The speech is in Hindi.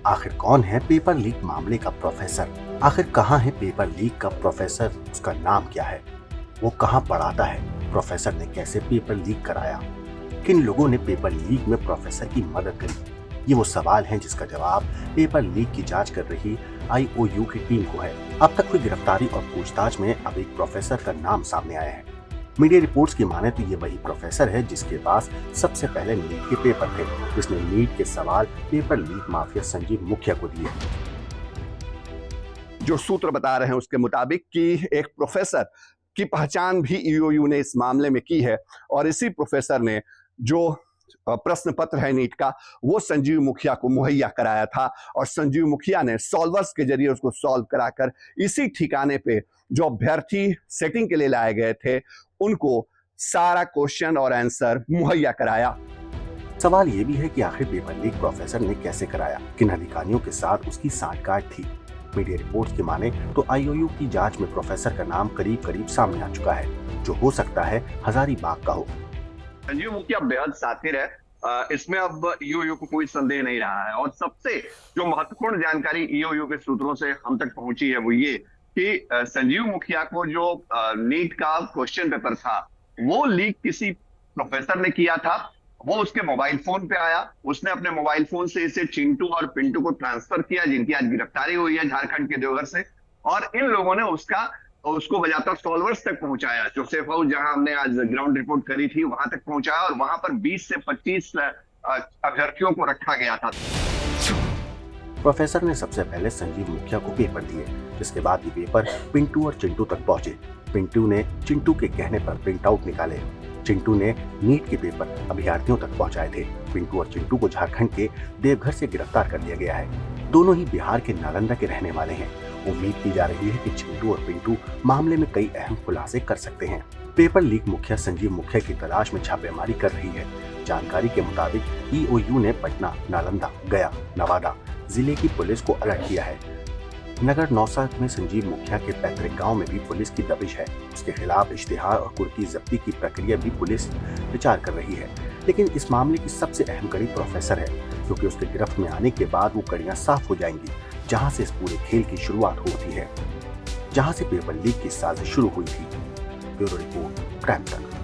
आखिर कौन है पेपर लीक मामले का प्रोफेसर? आखिर कहाँ है पेपर लीक का प्रोफेसर? उसका नाम क्या है? वो कहाँ पढ़ाता है? प्रोफेसर ने कैसे पेपर लीक कराया? किन लोगों ने पेपर लीक में प्रोफेसर की मदद करी? ये वो सवाल हैं जिसका जवाब पेपर लीक की जांच कर रही IOU की टीम को है। अब तक हुई गिरफ्तारी और पूछताछ में अब एक प्रोफेसर का नाम सामने आया है। मीडिया रिपोर्ट्स की माने तो ये वही प्रोफेसर है जिसके पास सबसे पहले नीट के पेपर थे, जिसने नीट के सवाल पेपर लीक माफिया संजीव मुखिया को दिए। जो सूत्र बता रहे हैं उसके मुताबिक कि एक प्रोफेसर की पहचान भी ईओयू ने इस मामले में की है और इसी प्रोफेसर ने जो प्रश्न पत्र है नीट का वो संजीव मुखिया को मुहैया कराया था और संजीव मुखिया ने सॉल्वर्स के जरिए उसको सॉल्व कराकर इसी ठिकाने पे जो अभ्यर्थी सेटिंग के लिए लाए गए थे उनको सारा क्वेश्चन और आंसर मुहैया कराया। सवाल ये भी है कि आखिर पेपर लीक प्रोफेसर ने कैसे कराया, किन अधिकारियों के साथ उसकी सांठगांठ थी। मीडिया रिपोर्ट्स की माने तो IOU की जांच में प्रोफेसर का नाम करीब करीब सामने आ चुका है, जो हो सकता है हजारीबाग का हो। संजीव मुखिया बेहद सातिर है, इसमें अब ईओयू को कोई संदेह नहीं रहा है। और सबसे जो महत्वपूर्ण जानकारी ईओयू के सूत्रों से हम तक पहुंची है वो ये कि संजीव मुखिया को जो नीट का क्वेश्चन पेपर था वो लीक किसी प्रोफेसर ने किया था। वो उसके मोबाइल फोन पे आया, उसने अपने मोबाइल फोन से इसे चिंटू और पिंटू को ट्रांसफर किया, जिनकी आज गिरफ्तारी हुई है झारखंड के देवघर से। और इन लोगों ने उसको बजाता सॉल्वर्स तक पहुंचाया, जो सेफ हाउस जहां हमने आज ग्राउंड रिपोर्ट करी थी वहां तक पहुंचाया और वहां पर 20 से 25 अभ्यर्थियों को रखा गया था। प्रोफेसर ने सबसे पहले संजीव मुखिया को पेपर दिए, जिसके बाद ये पेपर पिंटू और चिंटू तक पहुंचे। पिंटू ने चिंटू के कहने पर प्रिंट आउट निकाले। चिंटू ने नीट के पेपर अभ्यर्थियों तक पहुंचाए थे। पिंटू और चिंटू को झारखंड के देवघर से गिरफ्तार कर लिया गया है। दोनों ही बिहार के नालंदा के रहने वाले हैं। उम्मीद की जा रही है कि चिंटू और पिंटू मामले में कई अहम खुलासे कर सकते हैं। पेपर लीक मुखिया संजीव मुखिया की तलाश में छापेमारी कर रही है। जानकारी के मुताबिक IOU ने पटना, नालंदा, गया, नवादा जिले की पुलिस को अलर्ट किया है। नगर नौसा में संजीव मुखिया के पैतृक गांव में भी पुलिस की दबिश है। उसके खिलाफ इश्तिहार और कुर्की जब्ती की प्रक्रिया भी पुलिस विचार कर रही है। लेकिन इस मामले की सबसे अहम कड़ी प्रोफेसर है, क्योंकि उसके गिरफ्त में आने के बाद वो कड़ियां साफ हो जाएंगी, जहां से इस पूरे खेल की शुरुआत होती है, जहां से पेपर लीक की साजिश शुरू हुई थी। ब्यूरो रिपोर्ट, क्राइम तक।